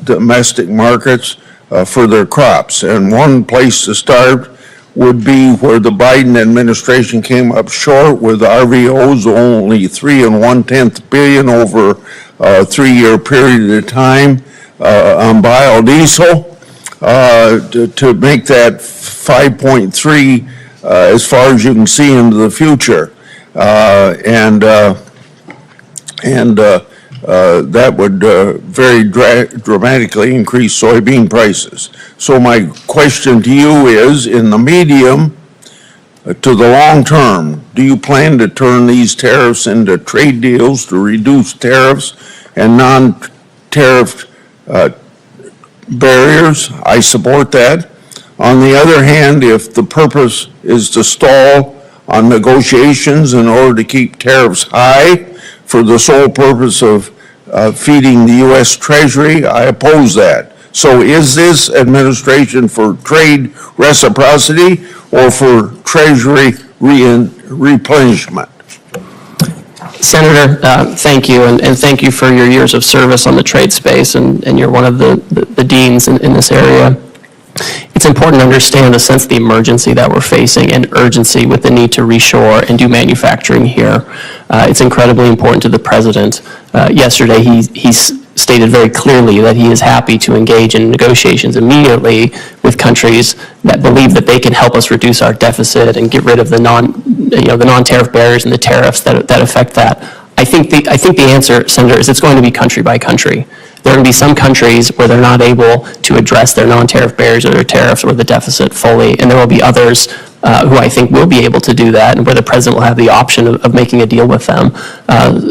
domestic markets for their crops. And one place to start would be where the Biden administration came up short with RVOs, only 3 1/10 billion over a 3-year period of time on biodiesel, to make that 5.3 as far as you can see into the future. That would very dramatically increase soybean prices. So my question to you is, in the medium to the long term, do you plan to turn these tariffs into trade deals to reduce tariffs and non-tariff barriers? I support that. On the other hand, if the purpose is to stall on negotiations in order to keep tariffs high for the sole purpose of feeding the U.S. Treasury, I oppose that. So is this administration for trade reciprocity or for Treasury replenishment? Senator, thank you, and thank you for your years of service on the trade space, and you're one of the deans in this area. It's important to understand the sense of the emergency that we're facing and urgency with the need to reshore and do manufacturing here. It's incredibly important to the President. Yesterday, he stated very clearly that he is happy to engage in negotiations immediately with countries that believe that they can help us reduce our deficit and get rid of the non-tariff barriers and the tariffs that affect that. I think the answer, Senator, is it's going to be country by country. There are going to be some countries where they're not able to address their non-tariff barriers or their tariffs or the deficit fully, and there will be others who I think will be able to do that, and where the President will have the option of making a deal with them.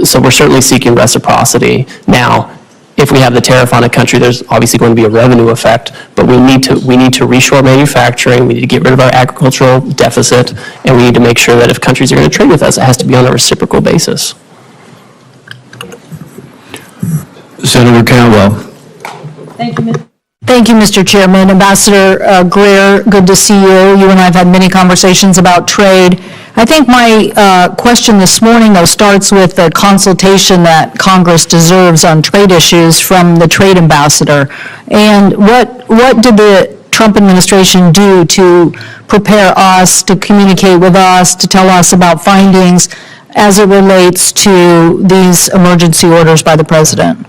So we're certainly seeking reciprocity. Now, if we have the tariff on a country, there's obviously going to be a revenue effect, but we need to reshore manufacturing, we need to get rid of our agricultural deficit, and we need to make sure that if countries are going to trade with us, it has to be on a reciprocal basis. Senator Cantwell. Thank you, Mr. Chairman. Ambassador Greer, good to see you. You and I have had many conversations about trade. I think my question this morning, though, starts with the consultation that Congress deserves on trade issues from the trade ambassador. And what did the Trump administration do to prepare us, to communicate with us, to tell us about findings as it relates to these emergency orders by the President?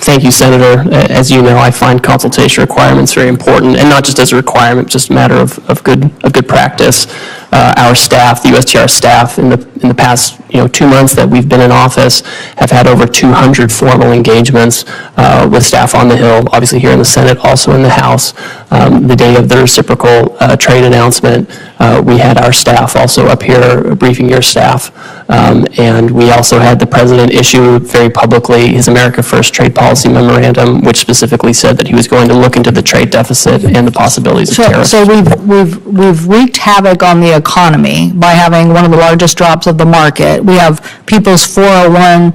Thank you, Senator. As you know, I find consultation requirements very important, and not just as a requirement, just a matter of good practice. Our staff, the USTR staff, in the past 2 months that we've been in office, have had over 200 formal engagements with staff on the Hill, obviously here in the Senate, also in the House. The day of the reciprocal trade announcement, we had our staff also up here briefing your staff, and we also had the President issue very publicly his America First Trade Policy Memorandum, which specifically said that he was going to look into the trade deficit and the possibilities of tariffs. So we've wreaked havoc on the economy by having one of the largest drops of the market. We have people's 401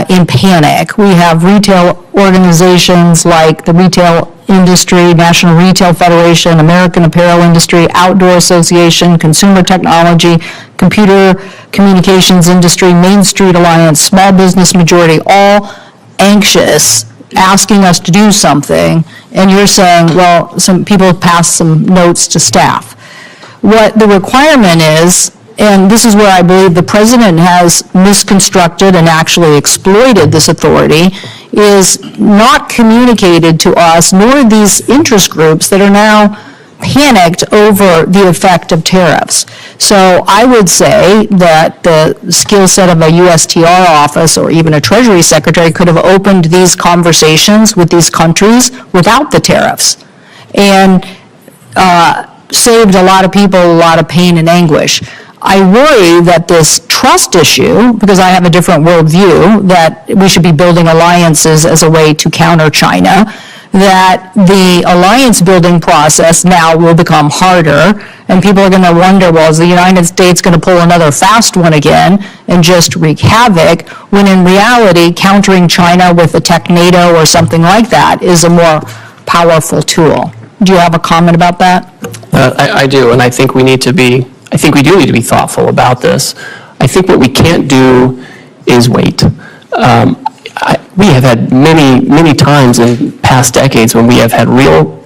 in panic. We have retail organizations like the Retail Industry, National Retail Federation, American Apparel Industry, Outdoor Association, Consumer Technology, Computer Communications Industry, Main Street Alliance, Small Business Majority, all anxious, asking us to do something, and you're saying, well, some people have passed some notes to staff. What the requirement is, and this is where I believe the President has misconstructed and actually exploited this authority, is not communicated to us, nor these interest groups that are now panicked over the effect of tariffs. So I would say that the skill set of a USTR office or even a Treasury Secretary could have opened these conversations with these countries without the tariffs, and saved a lot of people a lot of pain and anguish. I worry that this trust issue, because I have a different worldview, that we should be building alliances as a way to counter China, that the alliance building process now will become harder, and people are going to wonder, well, is the United States going to pull another fast one again and just wreak havoc, when in reality, countering China with a tech NATO or something like that is a more powerful tool. Do you have a comment about that? I do, and I think we do need to be thoughtful about this. I think what we can't do is wait. we have had many times in past decades when we have had real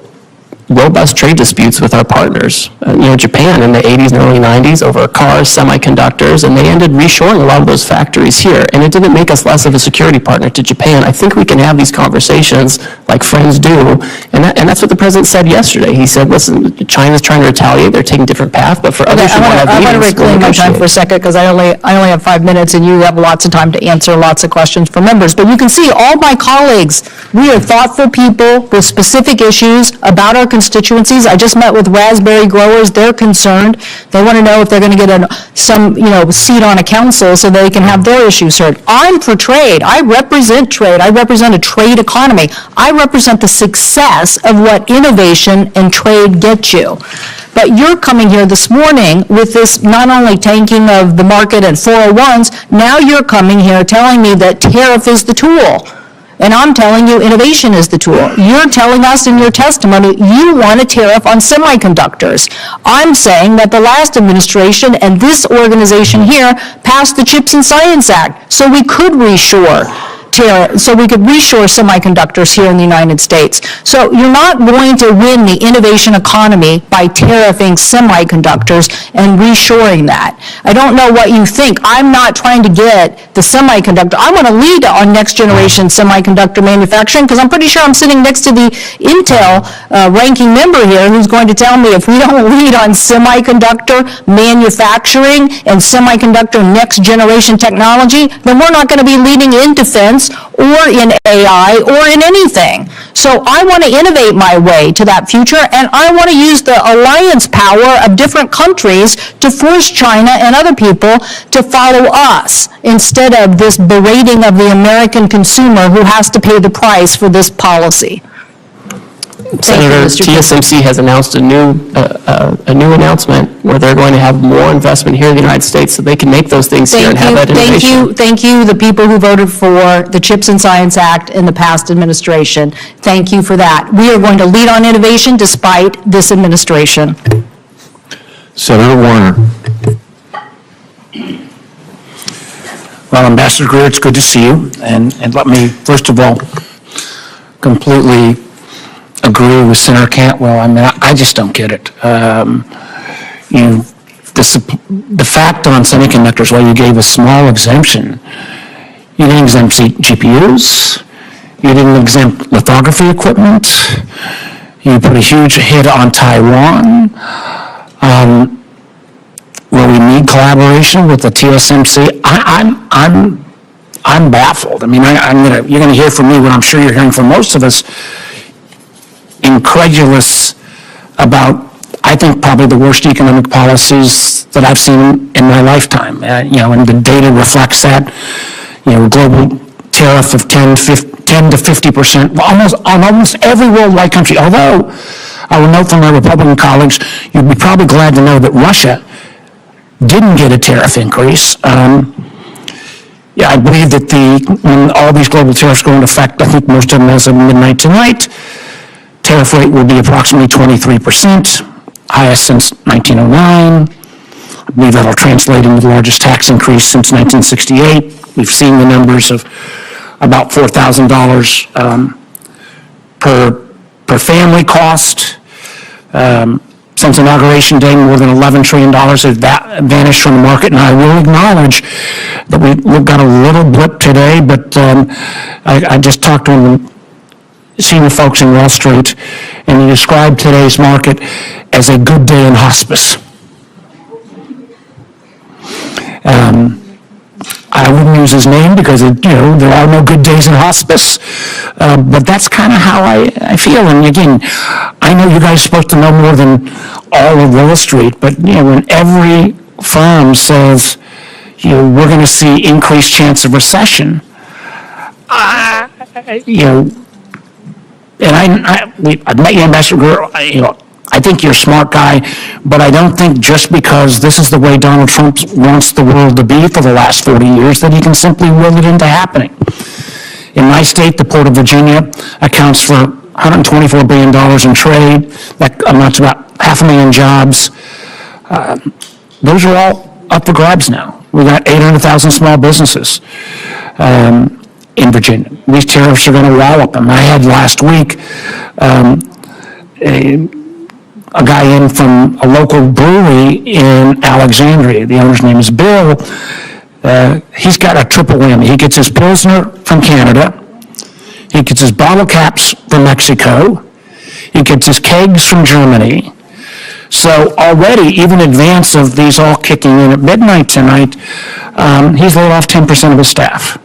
robust trade disputes with our partners. Japan in the 80s and early 90s over cars, semiconductors, and they ended reshoring a lot of those factories here. And it didn't make us less of a security partner to Japan. I think we can have these conversations like friends do. And that's what the president said yesterday. He said, listen, China's trying to retaliate. They're taking a different path. But for others who want to have I want to meetings, we'll reclaim my time negotiate. for a second, because I only have 5 minutes, and you have lots of time to answer lots of questions from members. But you can see, all my colleagues, we are thoughtful people with specific issues about our constituencies. I just met with raspberry growers. They're concerned. They want to know if they're going to get some seat on a council so they can have their issues heard. I'm for trade. I represent trade. I represent a trade economy. I represent the success of what innovation and trade get you. But you're coming here this morning with this not only tanking of the market and 401s, now you're coming here telling me that tariff is the tool. And I'm telling you innovation is the tool. You're telling us in your testimony you want a tariff on semiconductors. I'm saying that the last administration and this organization here passed the Chips and Science Act so we could reshore semiconductors here in the United States. So you're not going to win the innovation economy by tariffing semiconductors and reshoring that. I don't know what you think. I'm not trying to get the semiconductor. I want to lead on next generation semiconductor manufacturing, because I'm pretty sure I'm sitting next to the Intel ranking member here who's going to tell me if we don't lead on semiconductor manufacturing and semiconductor next generation technology, then we're not going to be leading in defense or in AI or in anything. So I want to innovate my way to that future, and I want to use the alliance power of different countries to force China and other people to follow us instead of this berating of the American consumer who has to pay the price for this policy. Senator, TSMC has announced a new announcement where they're going to have more investment here in the United States so they can make those things here and have that innovation. Thank you, the people who voted for the Chips and Science Act in the past administration. Thank you for that. We are going to lead on innovation despite this administration. Senator Warner. Well, Ambassador Greer, it's good to see you. And let me, first of all, completely agree with Senator Cantwell. I mean, I just don't get it. The fact on semiconductors, while you gave a small exemption, you didn't exempt GPUs, you didn't exempt lithography equipment, you put a huge hit on Taiwan. Where we need collaboration with the TSMC, I'm baffled. I mean, you're going to hear from me what I'm sure you're hearing from most of us, incredulous about, I think, probably the worst economic policies that I've seen in my lifetime. And the data reflects that. Global tariff of 10 to 50%, on almost every worldwide country. Although, I will note from my Republican colleagues, you'd be probably glad to know that Russia didn't get a tariff increase. I believe that when all these global tariffs go into effect, I think most of them as of midnight tonight, tariff rate will be approximately 23%, highest since 1909. I believe that'll translate into the largest tax increase since 1968. We've seen the numbers of about $4,000 per family cost. Since Inauguration Day, more than $11 trillion have vanished from the market, and I will acknowledge that we've got a little blip today, but I just talked to senior folks in Wall Street, and he described today's market as a good day in hospice. I wouldn't use his name because, there are no good days in hospice, but that's kind of how I feel. And again, I know you guys are supposed to know more than all of Wall Street, but, when every firm says, we're going to see increased chance of recession, and I've met you, Ambassador Greer, I think you're a smart guy, but I don't think just because this is the way Donald Trump wants the world to be for the last 40 years that he can simply will it into happening. In my state, the Port of Virginia accounts for $124 billion in trade. That amounts to about 500,000 jobs. Those are all up for grabs now. We got 800,000 small businesses. in Virginia. These tariffs are going to wallop them. I had last week a guy in from a local brewery in Alexandria. The owner's name is Bill. He's got a triple whammy. He gets his Pilsner from Canada. He gets his bottle caps from Mexico. He gets his kegs from Germany. So already, even in advance of these all kicking in at midnight tonight, he's laid off 10% of his staff.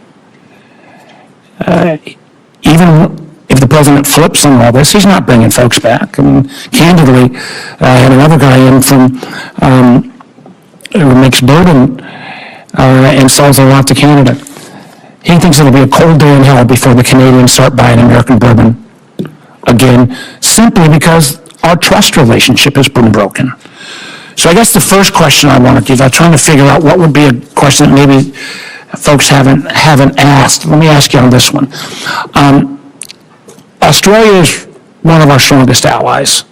Even if the president flips on all this, he's not bringing folks back. I mean, candidly, I had another guy in from, who makes bourbon and sells a lot to Canada. He thinks it'll be a cold day in hell before the Canadians start buying American bourbon again, simply because our trust relationship has been broken. So I guess the first question I want to give, I'm trying to figure out what would be a question that maybe folks haven't asked. Let me ask you on this one. Australia is one of our strongest allies.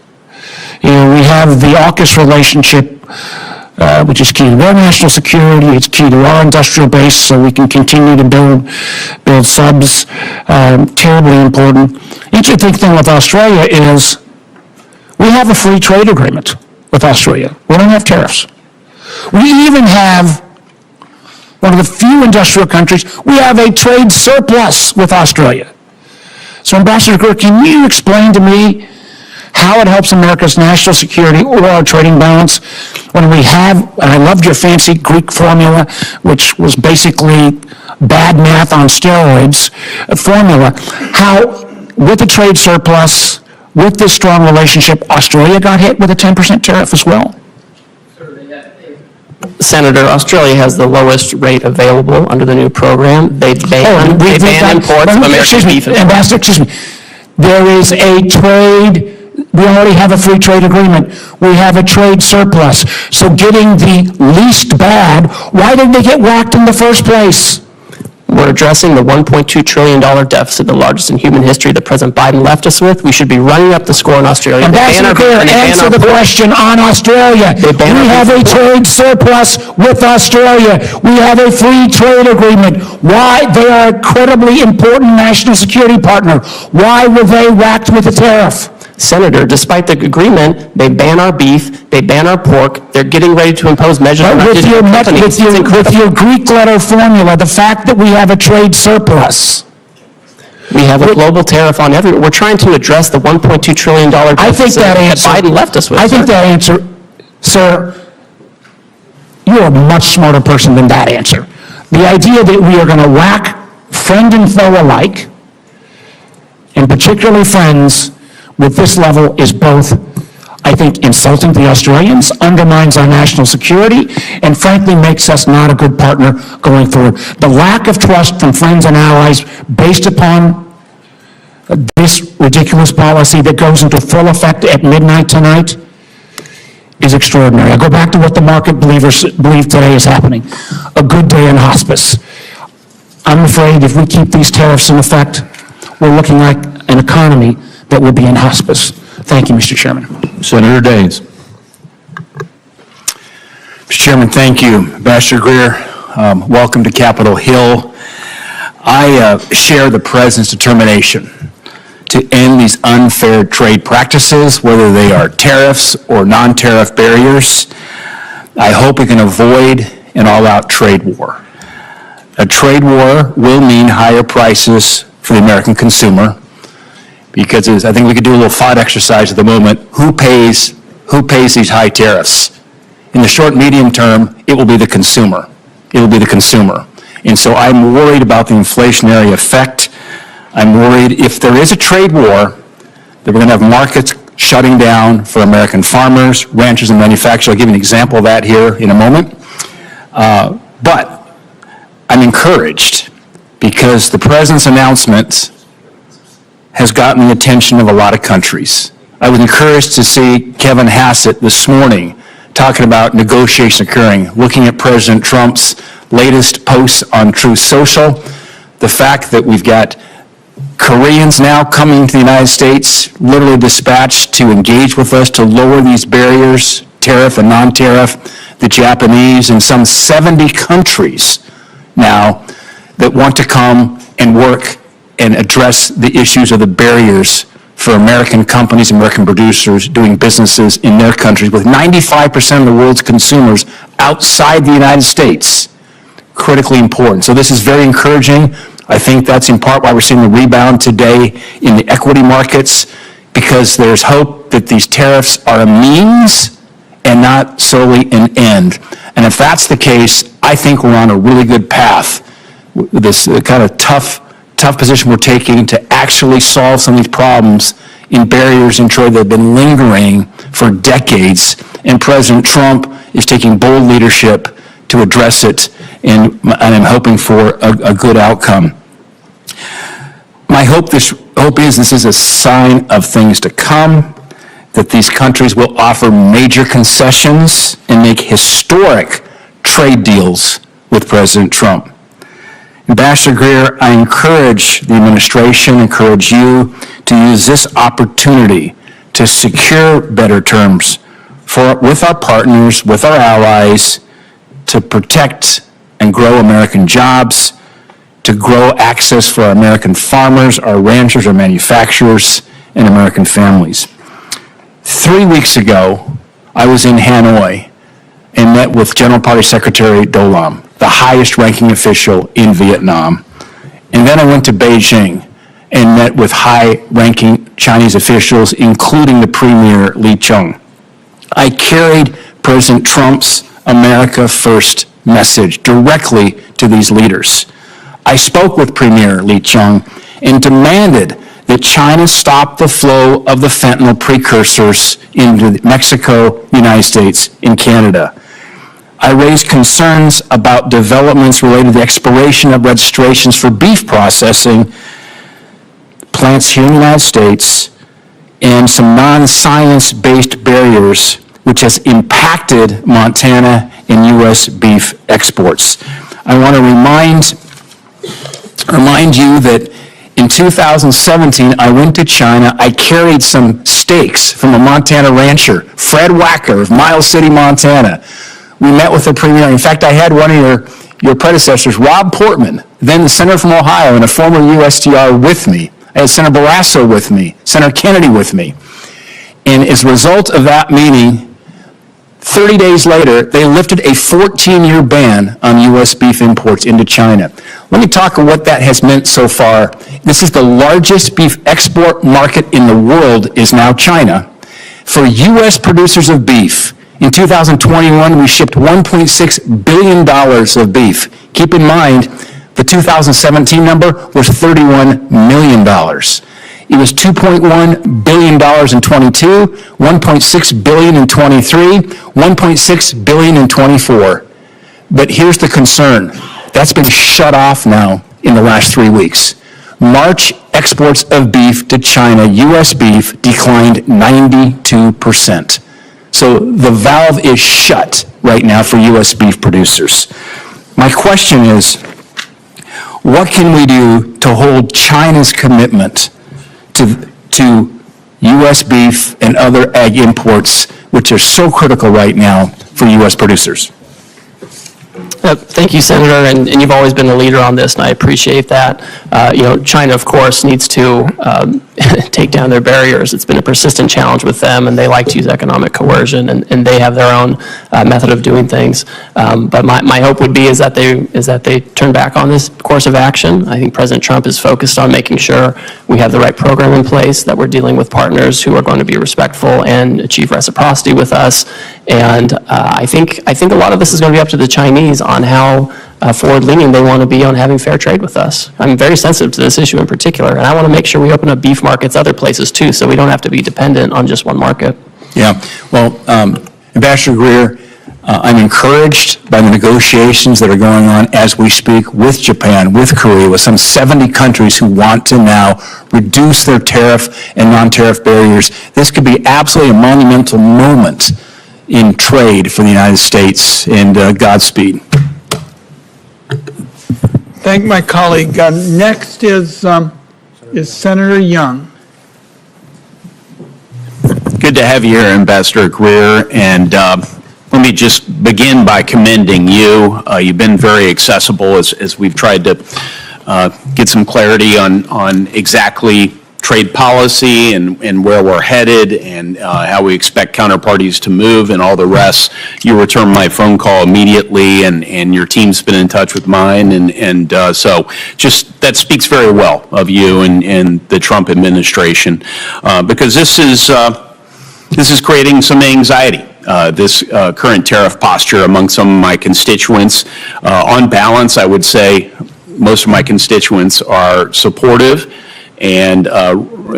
You know, we have the AUKUS relationship, which is key to their national security. It's key to our industrial base, so we can continue to build subs. Terribly important. Interesting thing with Australia is we have a free trade agreement with Australia. We don't have tariffs. We even have one of the few industrial countries, we have a trade surplus with Australia. So Ambassador Greer, can you explain to me how it helps America's national security or our trading balance when we have, and I loved your fancy Greek formula, which was basically bad math on steroids formula, how with the trade surplus, with this strong relationship, Australia got hit with a 10% tariff as well? Senator, Australia has the lowest rate available under the new program. They ban imports of American beef. Ambassador, excuse me. There is a trade, we already have a free trade agreement. We have a trade surplus. So getting the least bad, why did they get whacked in the first place? We're addressing the $1.2 trillion deficit, the largest in human history that President Biden left us with. We should be running up the score in Australia. Ambassador Greer, answer the question on Australia. We have a trade surplus with Australia. We have a free trade agreement. Why? They are a incredibly important national security partner. Why were they whacked with a tariff? Senator, despite the agreement, they ban our beef, they ban our pork, they're getting ready to impose measures on our digital companies. With your Greek letter formula, the fact that we have a trade surplus. We have a global tariff on everything. We're trying to address the $1.2 trillion deficit that Biden left us with. I think that answer, sir, you're a much smarter person than that answer. The idea that we are going to whack friend and foe alike, and particularly friends, with this level is both, I think, insulting to the Australians, undermines our national security, and frankly makes us not a good partner going forward. The lack of trust from friends and allies based upon this ridiculous policy that goes into full effect at midnight tonight is extraordinary. I go back to what the market believers believe today is happening. A good day in hospice. I'm afraid if we keep these tariffs in effect, we're looking like an economy that will be in hospice. Thank you, Mr. Chairman. Senator Daines. Mr. Chairman, thank you. Ambassador Greer, welcome to Capitol Hill. I share the President's determination to end these unfair trade practices, whether they are tariffs or non-tariff barriers. I hope we can avoid an all-out trade war. A trade war will mean higher prices for the American consumer, because I think we could do a little thought exercise at the moment. Who pays these high tariffs? In the short, medium term, it will be the consumer. It will be the consumer. And so I'm worried about the inflationary effect. I'm worried if there is a trade war, that we're going to have markets shutting down for American farmers, ranchers, and manufacturers. I'll give you an example of that here in a moment. But I'm encouraged because the President's announcement has gotten the attention of a lot of countries. I was encouraged to see Kevin Hassett this morning talking about negotiations occurring, looking at President Trump's latest posts on Truth Social, the fact that we've got Koreans now coming to the United States, literally dispatched to engage with us to lower these barriers, tariff and non-tariff, the Japanese, and some 70 countries now that want to come and work and address the issues of the barriers for American companies, American producers doing businesses in their countries with 95% of the world's consumers outside the United States. Critically important. So this is very encouraging. I think that's in part why we're seeing the rebound today in the equity markets, because there's hope that these tariffs are a means and not solely an end. And if that's the case, I think we're on a really good path. This kind of tough position we're taking to actually solve some of these problems in barriers in trade that have been lingering for decades. And President Trump is taking bold leadership to address it, and I'm hoping for a good outcome. My hope is this is a sign of things to come, that these countries will offer major concessions and make historic trade deals with President Trump. Ambassador Greer, I encourage the administration, encourage you to use this opportunity to secure better terms with our partners, with our allies, to protect and grow American jobs, to grow access for our American farmers, our ranchers, our manufacturers, and American families. 3 weeks ago, I was in Hanoi and met with General Party Secretary Do Lam, the highest-ranking official in Vietnam. And then I went to Beijing and met with high-ranking Chinese officials, including the Premier Li Qiang. I carried President Trump's America First message directly to these leaders. I spoke with Premier Li Qiang and demanded that China stop the flow of the fentanyl precursors into Mexico, United States, and Canada. I raised concerns about developments related to the expiration of registrations for beef processing plants here in the United States and some non-science-based barriers which has impacted Montana and U.S. beef exports. I want to remind you that in 2017, I went to China. I carried some steaks from a Montana rancher, Fred Wacker of Miles City, Montana. We met with the premier. In fact, I had one of your predecessors, Rob Portman, then the senator from Ohio and a former USTR with me. I had Senator Barrasso with me, Senator Kennedy with me. And as a result of that meeting, 30 days later, they lifted a 14-year ban on U.S. beef imports into China. Let me talk about what that has meant so far. This is the largest beef export market in the world is now China. For U.S. producers of beef, in 2021, we shipped $1.6 billion of beef. Keep in mind, the 2017 number was $31 million. It was $2.1 billion in 22, $1.6 billion in 23, $1.6 billion in 24. But here's the concern. That's been shut off now in the last 3 weeks. March exports of beef to China, U.S. beef, declined 92%. So the valve is shut right now for U.S. beef producers. My question is, what can we do to hold China's commitment to U.S. beef and other ag imports, which are so critical right now for U.S. producers? Thank you, Senator, and you've always been a leader on this, and I appreciate that. China, of course, needs to take down their barriers. It's been a persistent challenge with them, and they like to use economic coercion, and they have their own method of doing things. But my hope would be is that they turn back on this course of action. I think President Trump is focused on making sure we have the right program in place, that we're dealing with partners who are going to be respectful and achieve reciprocity with us. And I think a lot of this is going to be up to the Chinese on how forward-leaning they want to be on having fair trade with us. I'm very sensitive to this issue in particular, and I want to make sure we open up beef markets other places too, so we don't have to be dependent on just one market. Yeah, well, Ambassador Greer, I'm encouraged by the negotiations that are going on as we speak with Japan, with Korea, with some 70 countries who want to now reduce their tariff and non-tariff barriers. This could be absolutely a monumental moment in trade for the United States, and Godspeed. Thank my colleague. Next is Senator Young. Good to have you here, Ambassador Greer, and Let me just begin by commending you. You've been very accessible as we've tried to get some clarity on exactly trade policy and where we're headed and how we expect counterparties to move and all the rest. You returned my phone call immediately, and your team's been in touch with mine, and so just that speaks very well of you and the Trump administration, because this is creating some anxiety. This current tariff posture among some of my constituents. On balance, I would say most of my constituents are supportive, and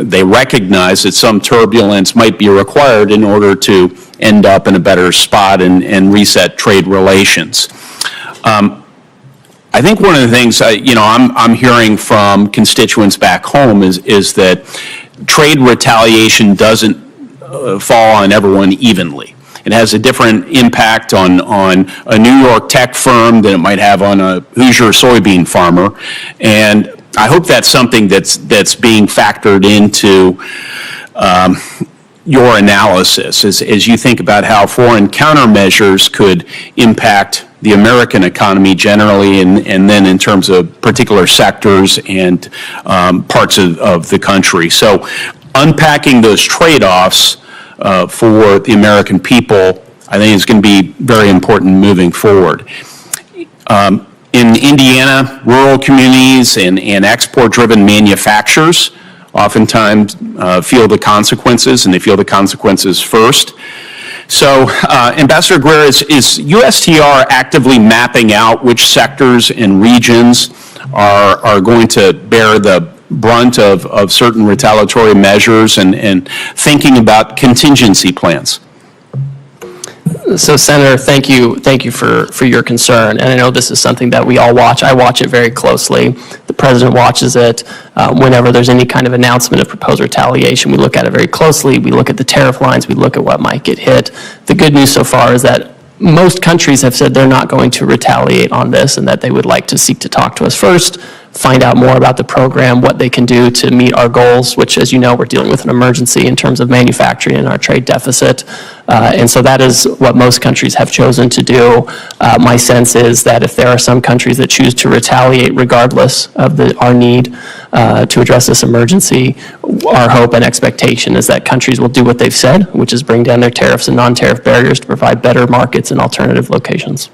they recognize that some turbulence might be required in order to end up in a better spot and reset trade relations. I think one of the things I'm hearing from constituents back home is that trade retaliation doesn't fall on everyone evenly. It has a different impact on a New York tech firm than it might have on a Hoosier soybean farmer, and I hope that's something that's being factored into your analysis as you think about how foreign countermeasures could impact the American economy generally, and then in terms of particular sectors and parts of the country. So unpacking those trade-offs for the American people, I think is going to be very important moving forward. In Indiana, rural communities and export-driven manufacturers oftentimes feel the consequences, and they feel the consequences first. So, Ambassador Greer, is USTR actively mapping out which sectors and regions are going to bear the brunt of certain retaliatory measures and thinking about contingency plans? So, Senator, thank you for your concern, and I know this is something that we all watch. I watch it very closely. The President watches it. Whenever there's any kind of announcement of proposed retaliation, we look at it very closely. We look at the tariff lines. We look at what might get hit. The good news so far is that most countries have said they're not going to retaliate on this, and that they would like to seek to talk to us first, find out more about the program, what they can do to meet our goals, which, as you know, we're dealing with an emergency in terms of manufacturing and our trade deficit. And so that is what most countries have chosen to do. My sense is that if there are some countries that choose to retaliate regardless of our need to address this emergency, our hope and expectation is that countries will do what they've said, which is bring down their tariffs and non-tariff barriers to provide better markets in alternative locations.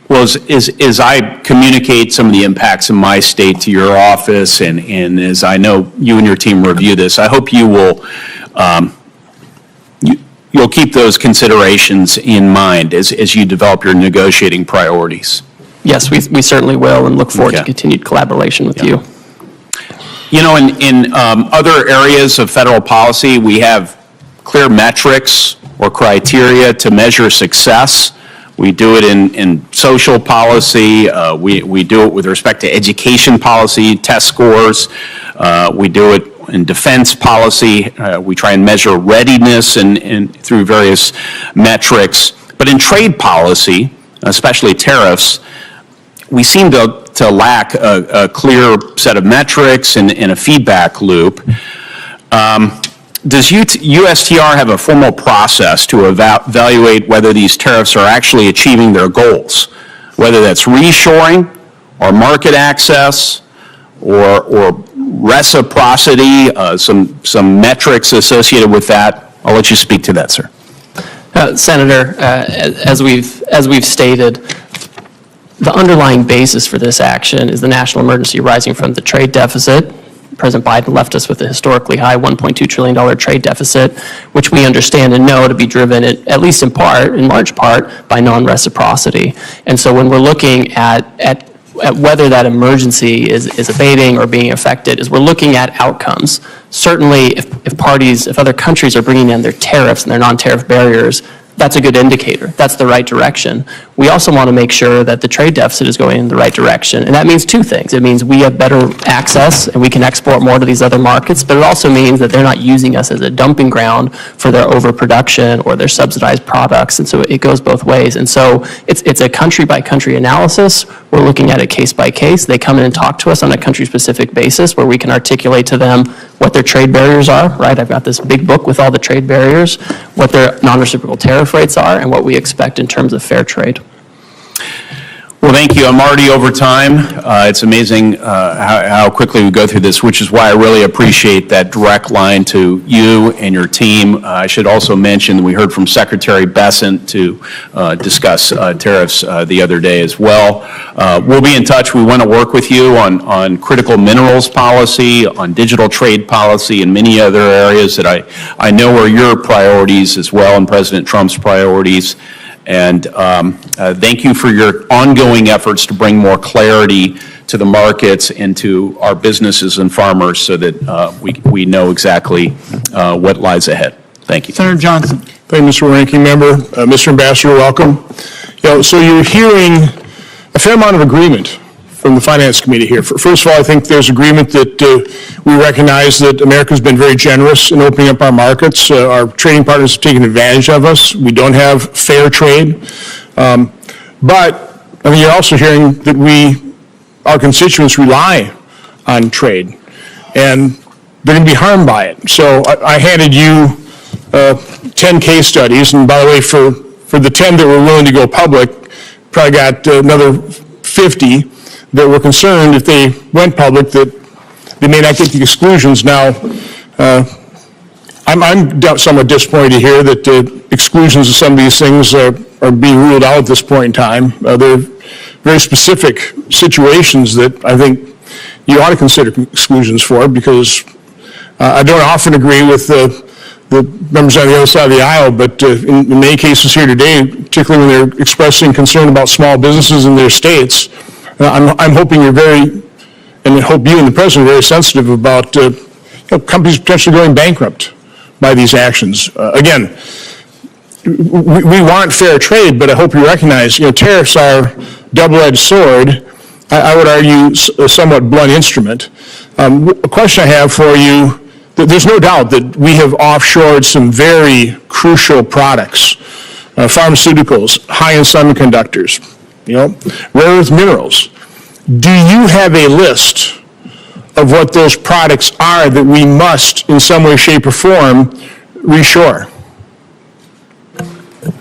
Well, as I communicate some of the impacts in my state to your office, and as I know you and your team review this, I hope you will you'll keep those considerations in mind as you develop your negotiating priorities. Yes, we certainly will, and look forward to continued collaboration with you. You know, in other areas of federal policy, we have clear metrics or criteria to measure success. We do it in social policy. We do it with respect to education policy, test scores. We do it in defense policy. We try and measure readiness and through various metrics. But in trade policy, especially tariffs, we seem to lack a clear set of metrics and a feedback loop. Does USTR have a formal process to evaluate whether these tariffs are actually achieving their goals, whether that's reshoring or market access or reciprocity, some metrics associated with that? I'll let you speak to that, sir. Senator, as we've stated, the underlying basis for this action is the national emergency arising from the trade deficit. President Biden left us with a historically high $1.2 trillion trade deficit, which we understand and know to be driven, at least in large part, by non-reciprocity. And so when we're looking at whether that emergency is abating or being affected, is we're looking at outcomes. Certainly, if other countries are bringing in their tariffs and their non-tariff barriers, that's a good indicator. That's the right direction. We also want to make sure that the trade deficit is going in the right direction. And that means two things. It means we have better access and we can export more to these other markets, but it also means that they're not using us as a dumping ground for their overproduction or their subsidized products. And so it goes both ways. And so it's a country-by-country analysis. We're looking at it case by case. They come in and talk to us on a country-specific basis where we can articulate to them what their trade barriers are, right? I've got this big book with all the trade barriers, what their non-reciprocal tariff rates are, and what we expect in terms of fair trade. Well, thank you. I'm already over time. It's amazing how quickly we go through this, which is why I really appreciate that direct line to you and your team. I should also mention that we heard from Secretary Bessent to discuss tariffs the other day as well. We'll be in touch. We want to work with you on critical minerals policy, on digital trade policy, and many other areas that I know are your priorities as well, and President Trump's priorities. And thank you for your ongoing efforts to bring more clarity to the markets and to our businesses and farmers so that we know exactly what lies ahead. Thank you. Senator Johnson. Thank you, Mr. Ranking Member. Mr. Ambassador, welcome. So you're hearing a fair amount of agreement from the Finance Committee here. First of all, I think there's agreement that we recognize that America's been very generous in opening up our markets. Our trading partners have taken advantage of us. We don't have fair trade. But I mean, you're also hearing that our constituents rely on trade, and they're going to be harmed by it. So I handed you 10 case studies, and by the way, for the 10 that were willing to go public, probably got another 50 that were concerned if they went public that they may not get the exclusions. Now, I'm somewhat disappointed to hear that the exclusions of some of these things are being ruled out at this point in time. There are very specific situations that I think you ought to consider exclusions for, because I don't often agree with the members on the other side of the aisle, but in many cases here today, particularly when they're expressing concern about small businesses in their states, I'm hoping you're and I hope you and the President are very sensitive about companies potentially going bankrupt by these actions. Again, we want fair trade, but I hope you recognize, tariffs are double-edged sword. I would argue a somewhat blunt instrument. A question I have for you, there's no doubt that we have offshored some very crucial products, pharmaceuticals, high-end semiconductors, rare earth minerals. Do you have a list of what those products are that we must, in some way, shape, or form, reshore?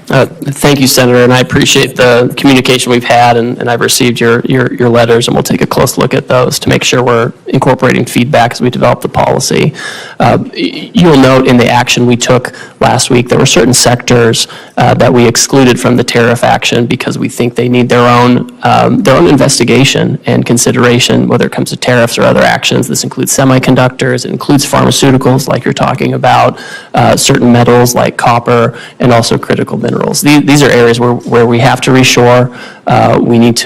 Thank you, Senator, and I appreciate the communication we've had, and I've received your letters, and we'll take a close look at those to make sure we're incorporating feedback as we develop the policy. You'll note in the action we took last week, there were certain sectors that we excluded from the tariff action because we think they need their own investigation and consideration, whether it comes to tariffs or other actions. This includes semiconductors, it includes pharmaceuticals, like you're talking about, certain metals like copper, and also critical minerals. These are areas where we have to reshore. We need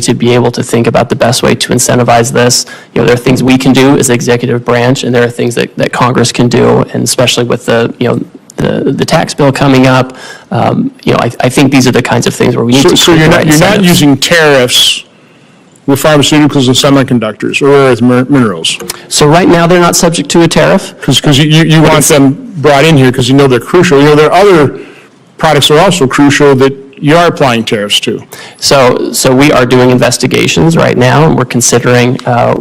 to be able to think about the best way to incentivize this. There are things we can do as the executive branch, and there are things that Congress can do, and especially with the tax bill coming up, I think these are the kinds of things where we need to. So you're not using tariffs with pharmaceuticals and semiconductors or rare earth minerals? So right now they're not subject to a tariff. Because you want them brought in here because they're crucial. There are other products that are also crucial that you are applying tariffs to. So we are doing investigations right now, and we're considering,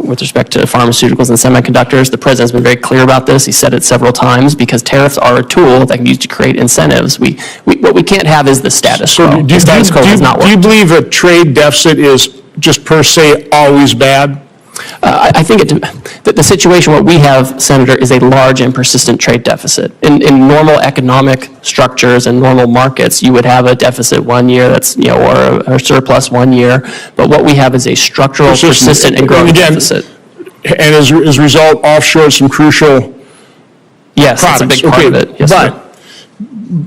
with respect to pharmaceuticals and semiconductors, the President's been very clear about this. He said it several times, because tariffs are a tool that can be used to create incentives. What we can't have is the status quo. The status quo does not work. Do you believe a trade deficit is just per se always bad? I think the situation, what we have, Senator, is a large and persistent trade deficit. In normal economic structures and normal markets, you would have a deficit one year that's, or a surplus one year. But what we have is a structural, persistent, and growing deficit. And as a result, offshore some crucial Yes, products. that's a big part of it. Yes, but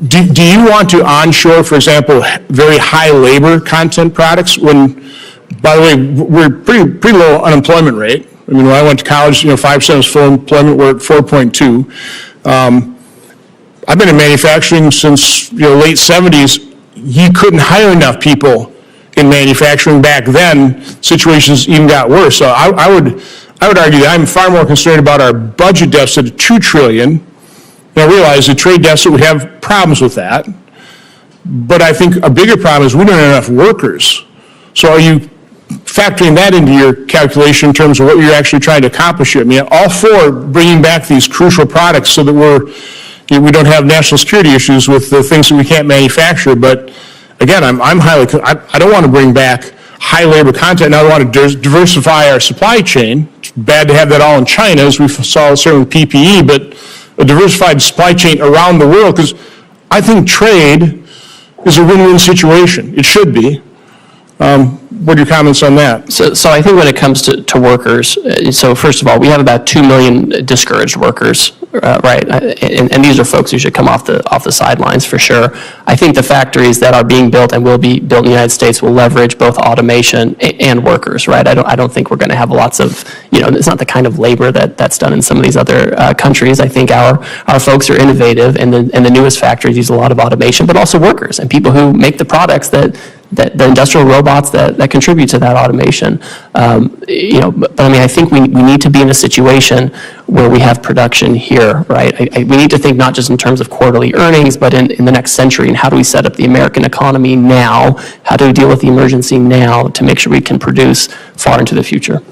do you want to onshore, for example, very high labor content products when, by the way, we're pretty low unemployment rate. I mean, when I went to college, 5% was full employment. We're at 4.2. I've been in manufacturing since, late 70s. You couldn't hire enough people in manufacturing back then. Situations even got worse. So I would argue that I'm far more concerned about our budget deficit of $2 trillion. And I realize the trade deficit, we have problems with that. But I think a bigger problem is we don't have enough workers. So are you factoring that into your calculation in terms of what you're actually trying to accomplish here? I mean, all for bringing back these crucial products so that we don't have national security issues with the things that we can't manufacture. But again, I don't want to bring back high labor content. Now I want to diversify our supply chain. It's bad to have that all in China, as we saw certainly with PPE, but a diversified supply chain around the world, because I think trade is a win-win situation. It should be. What are your comments on that? So I think when it comes to workers, so first of all, we have about 2 million discouraged workers, right? And these are folks who should come off the sidelines for sure. I think the factories that are being built and will be built in the United States will leverage both automation and workers, right? I don't think we're going to have lots of, it's not the kind of labor that's done in some of these other countries. I think our folks are innovative, and the newest factories use a lot of automation, but also workers and people who make the products that the industrial robots that contribute to that automation. But I mean, I think we need to be in a situation where we have production here, right? We need to think not just in terms of quarterly earnings, but in the next century, and how do we set up the American economy now? How do we deal with the emergency now to make sure we can produce far into the future?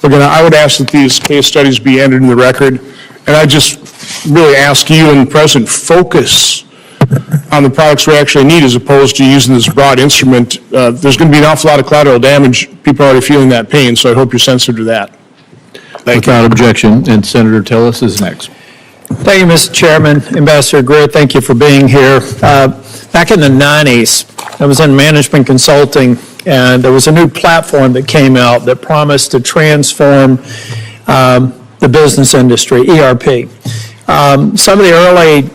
Again, I would ask that these case studies be entered in the record, and I just really ask you and the President, focus on the products we actually need as opposed to using this broad instrument. There's going to be an awful lot of collateral damage. People are already feeling that pain, so I hope you're sensitive to that. Thank you. Without objection, and Senator Tillis is next. Thank you, Mr. Chairman. Ambassador Greer, thank you for being here. Back in the 90s, I was in management consulting, and there was a new platform that came out that promised to transform the business industry, ERP. Some of the early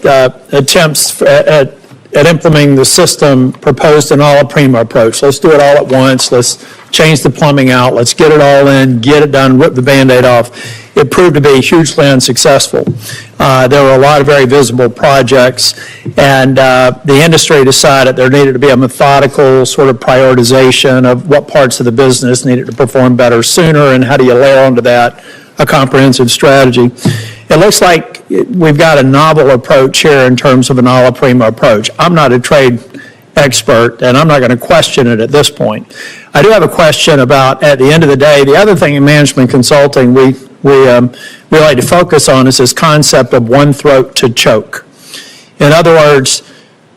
attempts at implementing the system proposed an a la prima approach. Let's do it all at once. Let's change the plumbing out. Let's get it all in, get it done, rip the Band-Aid off. It proved to be hugely unsuccessful. There were a lot of very visible projects, and the industry decided there needed to be a methodical sort of prioritization of what parts of the business needed to perform better sooner, and how do you layer onto that a comprehensive strategy. It looks like we've got a novel approach here in terms of an a la prima approach. I'm not a trade expert, and I'm not going to question it at this point. I do have a question about, at the end of the day, the other thing in management consulting we like to focus on is this concept of one throat to choke. In other words,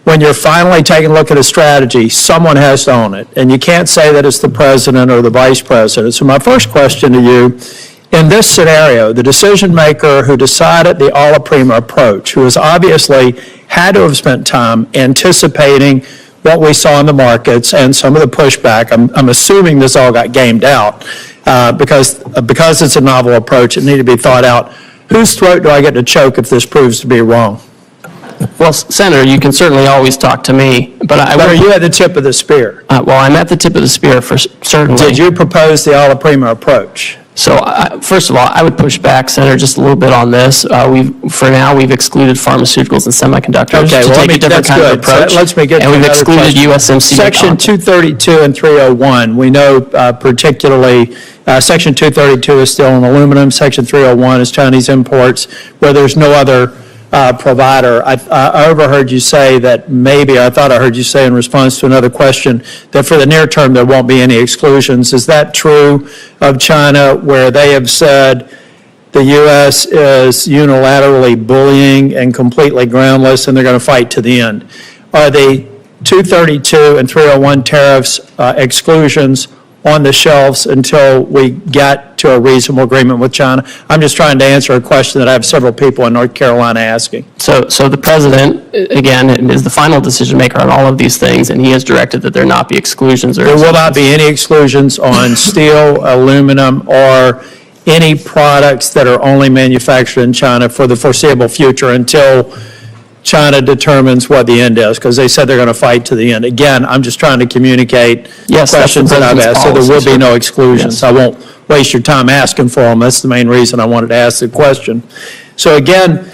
when you're finally taking a look at a strategy, someone has to own it, and you can't say that it's the president or the vice president. So my first question to you, in this scenario, the decision maker who decided the a la prima approach, who has obviously had to have spent time anticipating what we saw in the markets and some of the pushback, I'm assuming this all got gamed out, because it's a novel approach, it needed to be thought out. Whose throat do I get to choke if this proves to be wrong? Well, Senator, you can certainly always talk to me, but are you at the tip of the spear? Well, I'm at the tip of the spear for certainly. Did you propose the a la prima approach? So, first of all, I would push back, Senator, just a little bit on this. For now, we've excluded pharmaceuticals and semiconductors to take a different kind of approach. So let me get and we've excluded question. USMCA. Section 232 and 301, we know particularly Section 232 is still on aluminum. Section 301 is Chinese imports, where there's no other provider. I overheard you say that maybe, I thought I heard you say in response to another question, that for the near term there won't be any exclusions. Is that true of China, where they have said the U.S. is unilaterally bullying and completely groundless and they're going to fight to the end? Are the 232 and 301 tariffs exclusions on the shelves until we get to a reasonable agreement with China? I'm just trying to answer a question that I have several people in North Carolina asking. So the president, again, is the final decision maker on all of these things, and he has directed that there not be exclusions. There will not be any exclusions on steel, aluminum, or any products that are only manufactured in China for the foreseeable future until China determines what the end is, because they said they're going to fight to the end. Again, I'm just trying to communicate questions that I've asked, so there will be no exclusions. Yes. I won't waste your time asking for them. That's the main reason I wanted to ask the question. So again,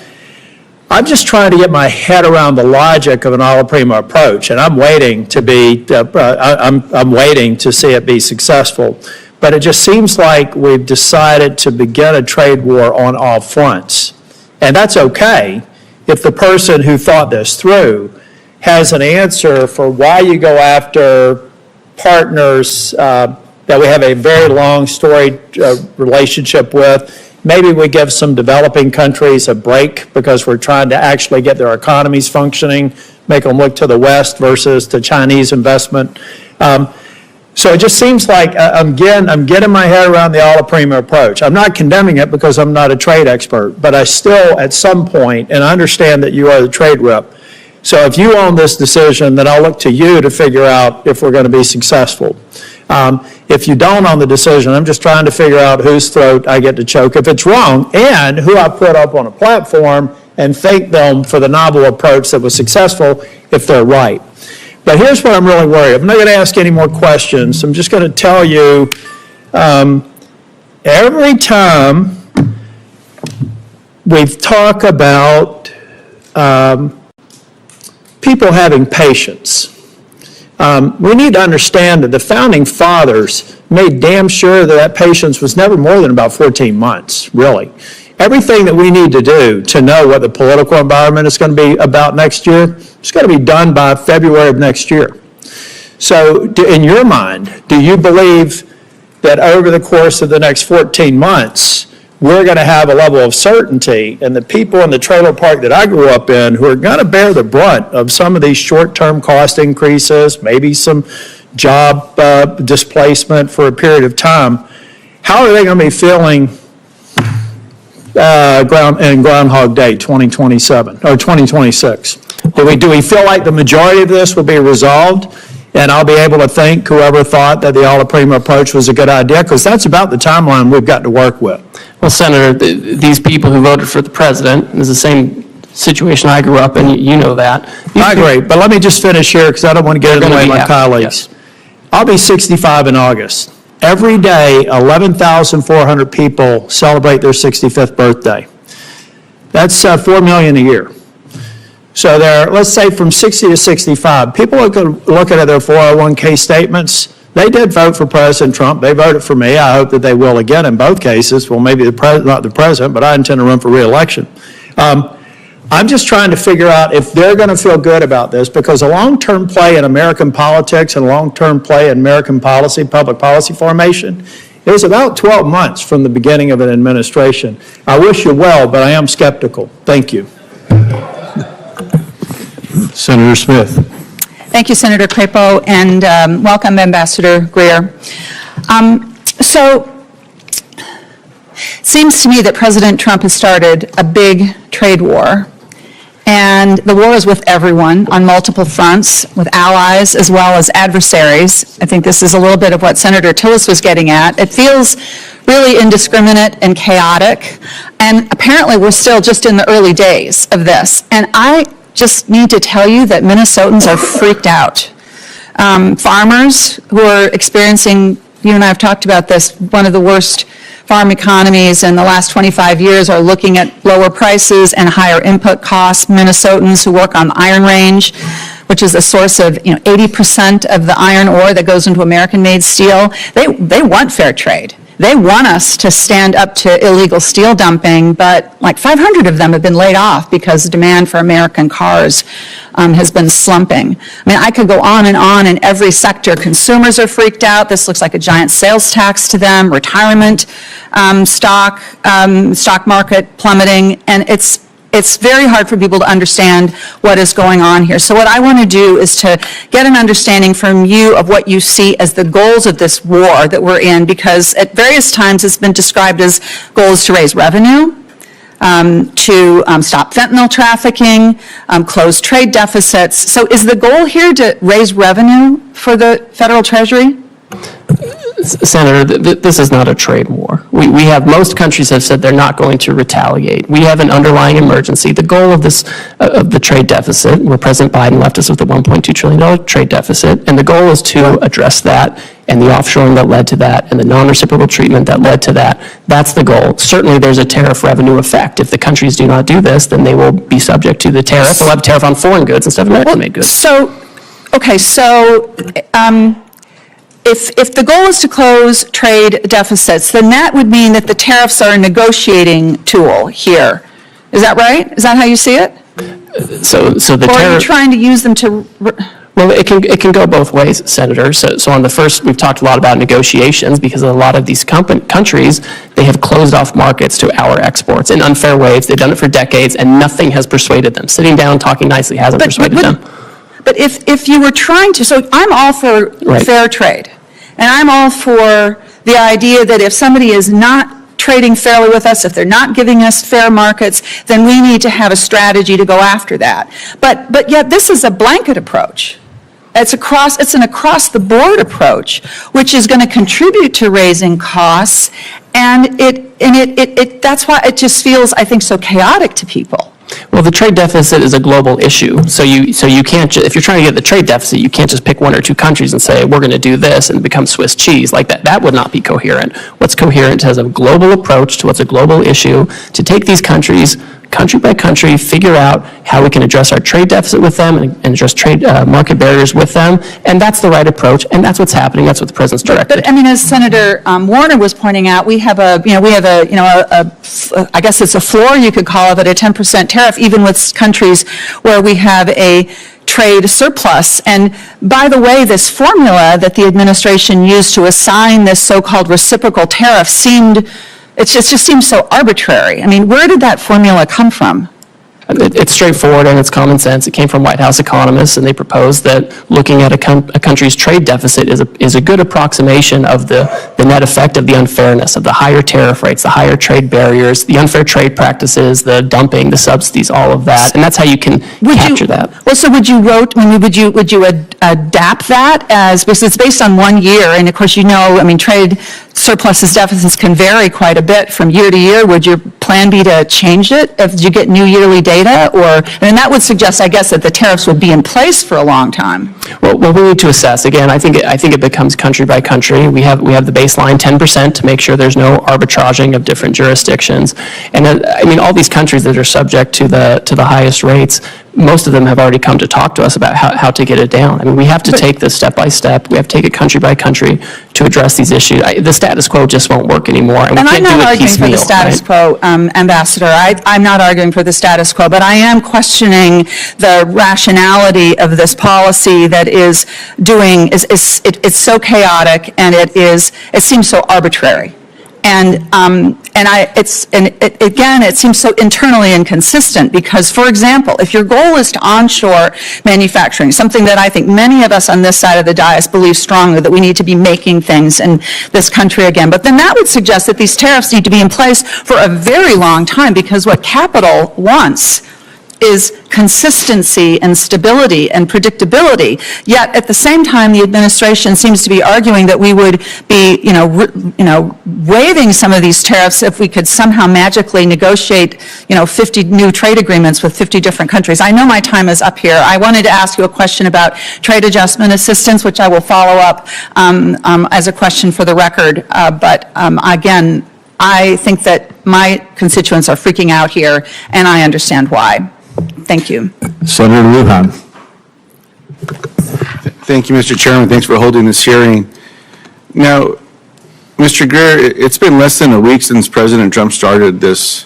I'm just trying to get my head around the logic of an alla prima approach, and I'm waiting to be, I'm waiting to see it be successful. But it just seems like we've decided to begin a trade war on all fronts. And that's okay if the person who thought this through has an answer for why you go after partners that we have a very long storied relationship with. Maybe we give some developing countries a break because we're trying to actually get their economies functioning, make them look to the West versus to Chinese investment. So it just seems like, I'm getting my head around the alla prima approach. I'm not condemning it because I'm not a trade expert, but I still, at some point, and I understand that you are the trade rep, so if you own this decision, then I'll look to you to figure out if we're going to be successful. If you don't own the decision, I'm just trying to figure out whose throat I get to choke if it's wrong, and who I put up on a platform and thank them for the novel approach that was successful if they're right. But here's what I'm really worried. I'm not going to ask any more questions. I'm just going to tell you, every time we talk about people having patience, we need to understand that the founding fathers made damn sure that that patience was never more than about 14 months, really. Everything that we need to do to know what the political environment is going to be about next year, it's going to be done by February of next year. So in your mind, do you believe that over the course of the next 14 months, we're going to have a level of certainty, and the people in the trailer park that I grew up in who are going to bear the brunt of some of these short-term cost increases, maybe some job displacement for a period of time, how are they going to be feeling in Groundhog Day 2027 or 2026? Do we feel like the majority of this will be resolved and I'll be able to thank whoever thought that the alla prima approach was a good idea? Because that's about the timeline we've got to work with. Well, Senator, these people who voted for the president is the same situation I grew up in. You know that. I agree, but let me just finish here because I don't want to get in the way of my colleagues. Yes. I'll be 65 in August. Every day, 11,400 people celebrate their 65th birthday. That's 4 million a year. So there, let's say from 60 to 65, people are looking at their 401k statements. They did vote for President Trump. They voted for me. I hope that they will again in both cases. Well, maybe not the president, but I intend to run for re-election. I'm just trying to figure out if they're going to feel good about this, because a long-term play in American politics and a long-term play in American policy, public policy formation, is about 12 months from the beginning of an administration. I wish you well, but I am skeptical. Thank you. Senator Smith. Thank you, Senator Crapo, and welcome, Ambassador Greer. Seems to me that President Trump has started a big trade war, and the war is with everyone on multiple fronts, with allies as well as adversaries. I think this is a little bit of what Senator Tillis was getting at. It feels really indiscriminate and chaotic, and apparently we're still just in the early days of this. And I just need to tell you that Minnesotans are freaked out. Farmers who are experiencing, you and I have talked about this, one of the worst farm economies in the last 25 years are looking at lower prices and higher input costs. Minnesotans who work on the Iron Range, which is a source of 80% of the iron ore that goes into American-made steel, they want fair trade. They want us to stand up to illegal steel dumping, but like 500 of them have been laid off because demand for American cars has been slumping. I mean, I could go on in every sector. Consumers are freaked out. This looks like a giant sales tax to them. Retirement stock market plummeting, and it's very hard for people to understand what is going on here. So what I want to do is to get an understanding from you of what you see as the goals of this war that we're in, because at various times it's been described as goals to raise revenue, to stop fentanyl trafficking, close trade deficits. So is the goal here to raise revenue for the federal treasury? Senator, this is not a trade war. We have, most countries have said they're not going to retaliate. We have an underlying emergency. The goal of this, of the trade deficit, where President Biden left us with a $1.2 trillion trade deficit, and the goal is to address that, and the offshoring that led to that, and the non-reciprocal treatment that led to that. That's the goal. Certainly, there's a tariff revenue effect. If the countries do not do this, then they will be subject to the tariff. They'll have a tariff on foreign goods instead of American-made goods. If the goal is to close trade deficits, then that would mean that the tariffs are a negotiating tool here. Is that right? Is that how you see it? So the Or are you tariff. trying to use them to, Well, it can go both ways, Senator. So on the first, we've talked a lot about negotiations because a lot of these countries, they have closed off markets to our exports in unfair ways. They've done it for decades, and nothing has persuaded them. Sitting down, talking nicely hasn't persuaded them. but if you were trying to, so I'm all for Right. fair trade. And I'm all for the idea that if somebody is not trading fairly with us, if they're not giving us fair markets, then we need to have a strategy to go after that. But yet this is a blanket approach. It's an across-the-board approach, which is going to contribute to raising costs, and that's why it just feels, I think, so chaotic to people. Well, the trade deficit is a global issue. So you can't, if you're trying to get the trade deficit, you can't just pick one or two countries and say, we're going to do this and become Swiss cheese. Like that would not be coherent. What's coherent is a global approach to what's a global issue, to take these countries, country by country, figure out how we can address our trade deficit with them and address trade market barriers with them. And that's the right approach, and that's what's happening. That's what the president's directed. But I mean, as Senator Warner was pointing out, I guess it's a floor, you could call it, a 10% tariff, even with countries where we have a trade surplus. And by the way, this formula that the administration used to assign this so-called reciprocal tariff it just seems so arbitrary. I mean, where did that formula come from? It's straightforward and it's common sense. It came from White House economists, and they proposed that looking at a country's trade deficit is a good approximation of the net effect of the unfairness, of the higher tariff rates, the higher trade barriers, the unfair trade practices, the dumping, the subsidies, all of that. And that's how you can capture that. Well, so would you adapt that because it's based on 1 year, and of course, trade surpluses, deficits can vary quite a bit from year to year. Would your plan be to change it if you get new yearly data? And that would suggest, I guess, that the tariffs would be in place for a long time. Well, we need to assess. Again, I think it becomes country by country. We have the baseline 10% to make sure there's no arbitraging of different jurisdictions. And all these countries that are subject to the highest rates, most of them have already come to talk to us about how to get it down. I mean, we have to take this step by step. We have to take it country by country to address these issues. The status quo just won't work anymore, and we can't do it piecemeal. I'm not arguing for the status quo, Ambassador. I'm not arguing for the status quo, but I am questioning the rationality of this policy that is it's so chaotic, and it seems so arbitrary. It seems so internally inconsistent because, for example, if your goal is to onshore manufacturing, something that I think many of us on this side of the dais believe strongly that we need to be making things in this country again, but then that would suggest that these tariffs need to be in place for a very long time because what capital wants is consistency and stability and predictability. Yet at the same time, the administration seems to be arguing that we would be, waiving some of these tariffs if we could somehow magically negotiate, 50 new trade agreements with 50 different countries. I know my time is up here. I wanted to ask you a question about trade adjustment assistance, which I will follow up as a question for the record. Again, I think that my constituents are freaking out here, and I understand why. Thank you. Senator Lujan. Thank you, Mr. Chairman. Thanks for holding this hearing. Now, Mr. Greer, it's been less than a week since President Trump started this,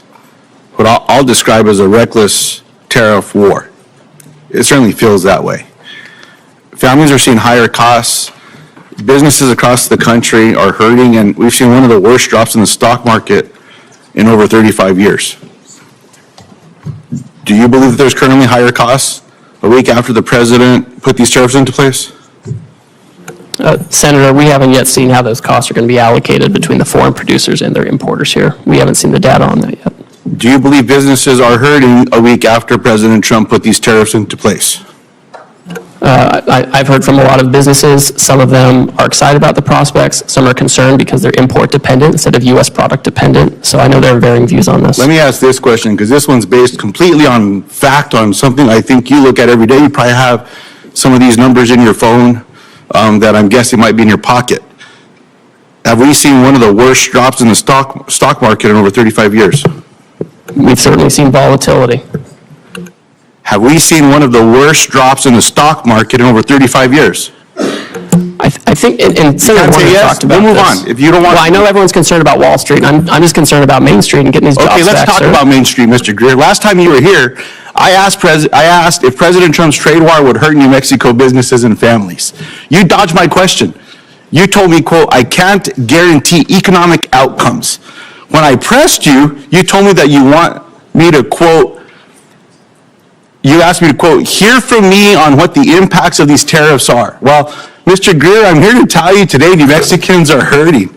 what I'll describe as a reckless tariff war. It certainly feels that way. Families are seeing higher costs. Businesses across the country are hurting, and we've seen one of the worst drops in the stock market in over 35 years. Do you believe that there's currently higher costs a week after the president put these tariffs into place? Senator, we haven't yet seen how those costs are going to be allocated between the foreign producers and their importers here. We haven't seen the data on that yet. Do you believe businesses are hurting a week after President Trump put these tariffs into place? I've heard from a lot of businesses. Some of them are excited about the prospects. Some are concerned because they're import dependent instead of U.S. product dependent. So I know there are varying views on this. Let me ask this question, because this one's based completely on fact, on something I think you look at every day. You probably have some of these numbers in your phone that I'm guessing might be in your pocket. Have we seen one of the worst drops in the stock market in over 35 years? We've certainly seen volatility. Have we seen one of the worst drops in the stock market in over 35 years? I think, and Senator Warner talked about We'll move this. on. If you don't want. Well, I know everyone's concerned about Wall Street. I'm just concerned about Main Street and getting these jobs back, Okay, let's talk sir. about Main Street, Mr. Greer. Last time you were here, I asked if President Trump's trade war would hurt New Mexico businesses and families. You dodged my question. You told me, quote, "I can't guarantee economic outcomes." When I pressed you, you told me that you want me to, quote, you asked me to, quote, "hear from me on what the impacts of these tariffs are." Well, Mr. Greer, I'm here to tell you today New Mexicans are hurting.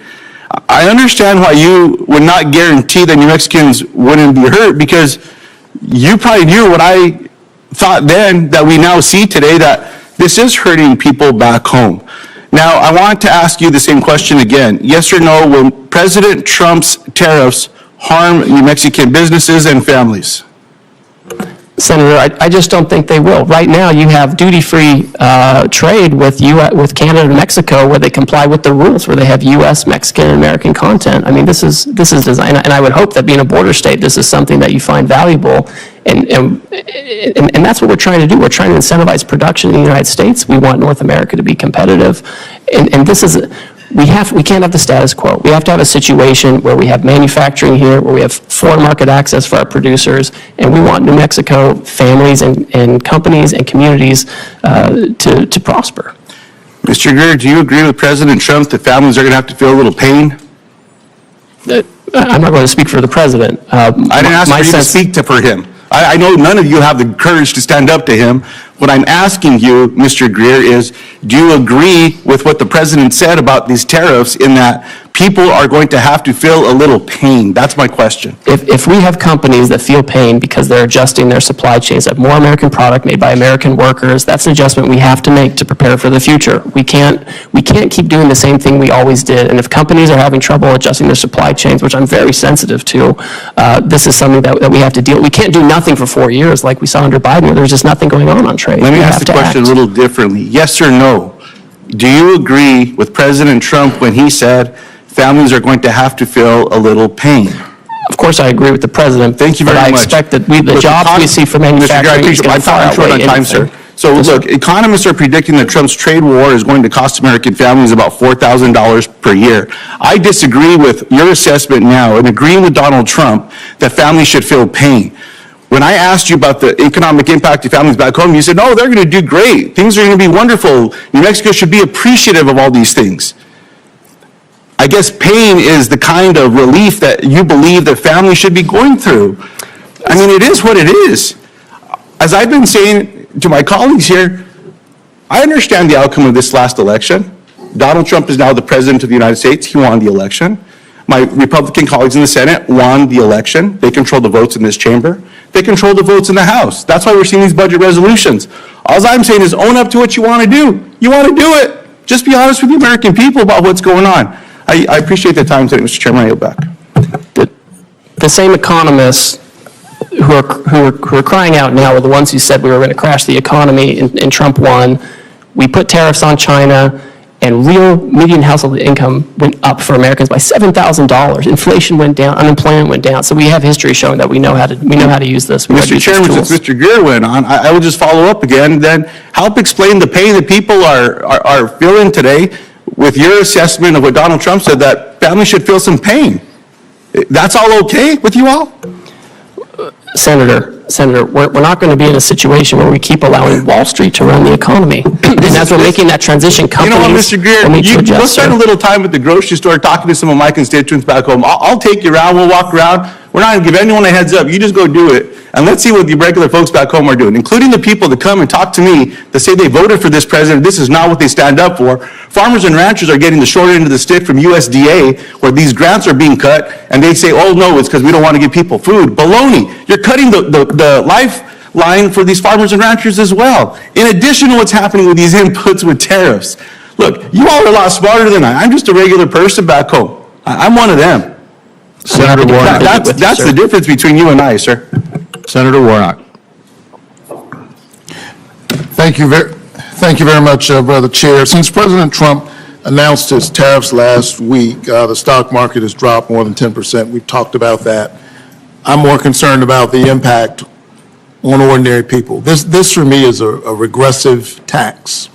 I understand why you would not guarantee that New Mexicans wouldn't be hurt, because you probably knew what I thought then that we now see today, that this is hurting people back home. Now, I want to ask you the same question again. Yes or no, will President Trump's tariffs harm New Mexican businesses and families? Senator, I just don't think they will. Right now, you have duty-free trade with Canada and Mexico, where they comply with the rules, where they have U.S., Mexican, and American content. I mean, this is designed, and I would hope that being a border state, this is something that you find valuable, and that's what we're trying to do. We're trying to incentivize production in the United States. We want North America to be competitive, and this is. We can't have the status quo. We have to have a situation where we have manufacturing here, where we have foreign market access for our producers, and we want New Mexico families and companies and communities to prosper. Mr. Greer, do you agree with President Trump that families are going to have to feel a little pain? I'm not going to speak for the president. I didn't ask for you to speak for him. I know none of you have the courage to stand up to him. What I'm asking you, Mr. Greer, is do you agree with what the president said about these tariffs, in that people are going to have to feel a little pain? That's my question. If we have companies that feel pain because they're adjusting their supply chains, have more American product made by American workers, that's an adjustment we have to make to prepare for the future. We can't keep doing the same thing we always did. And if companies are having trouble adjusting their supply chains, which I'm very sensitive to, this is something that we have to deal with. We can't do nothing for 4 years like we saw under Biden, where there's just nothing going on trade. Let me ask the question a little differently. Yes or no? Do you agree with President Trump when he said families are going to have to feel a little pain? Of course, I agree with the president. Thank you very much. But I expect that the jobs we see for manufacturing is going to far outweigh anything. Time, sir. So look, economists are predicting that Trump's trade war is going to cost American families about $4,000 per year. I disagree with your assessment now, and agreeing with Donald Trump that families should feel pain. When I asked you about the economic impact of families back home, you said, no, they're going to do great. Things are going to be wonderful. New Mexico should be appreciative of all these things. I guess pain is the kind of relief that you believe that families should be going through. I mean, it is what it is. As I've been saying to my colleagues here, I understand the outcome of this last election. Donald Trump is now the president of the United States. He won the election. My Republican colleagues in the Senate won the election. They control the votes in this chamber. They control the votes in the House. That's why we're seeing these budget resolutions. All I'm saying is own up to what you want to do. You want to do it. Just be honest with the American people about what's going on. I appreciate the time today, Mr. Chairman. I yield back. The same economists who are crying out now are the ones who said we were going to crash the economy, and Trump won. We put tariffs on China, and real median household income went up for Americans by $7,000. Inflation went down, unemployment went down. So we have history showing that we know how to use this. Mr. Chairman, since Mr. Greer went on, I will just follow up again. Then help explain the pain that people are feeling today with your assessment of what Donald Trump said, that families should feel some pain. That's all okay with you all? Senator, we're not going to be in a situation where we keep allowing Wall Street to run the economy. And as we're making that transition, companies You know what, Mr. Greer, go spend a little time at the grocery store talking to some of my constituents back home. I'll take you around. We'll walk around. We're not going to give anyone a heads up. You just go do it. And let's see what the regular folks back home are doing, including the people that come and talk to me that say they voted for this president. This is not what they stand up for. Farmers and ranchers are getting the short end of the stick from USDA, where these grants are being cut, and they say, oh, no, it's because we don't want to give people food. Baloney. You're cutting the line for these farmers and ranchers as well, in addition to what's happening with these inputs with tariffs. Look, you all are a lot smarter than I. I'm just a regular person back home. I'm one of them. Senator Warnock. That's the difference between you and I, sir. Senator Warnock. Thank you very much, Brother Chair. Since President Trump announced his tariffs last week, the stock market has dropped more than 10%. We've talked about that. I'm more concerned about the impact on ordinary people. This for me is a regressive tax.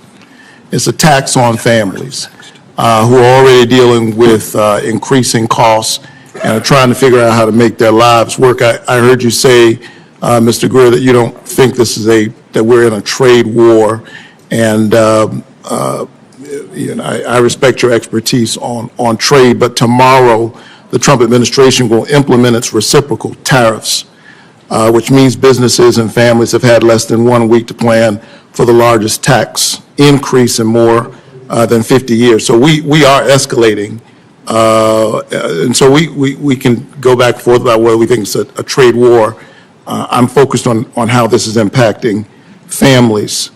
It's a tax on families who are already dealing with increasing costs and are trying to figure out how to make their lives work. I heard you say, Mr. Greer, that you don't think this is that we're in a trade war, and I respect your expertise on trade, but tomorrow the Trump administration will implement its reciprocal tariffs, which means businesses and families have had less than 1 week to plan for the largest tax increase in more than 50 years. So we are escalating, and so we can go back and forth about whether we think it's a trade war. I'm focused on how this is impacting families.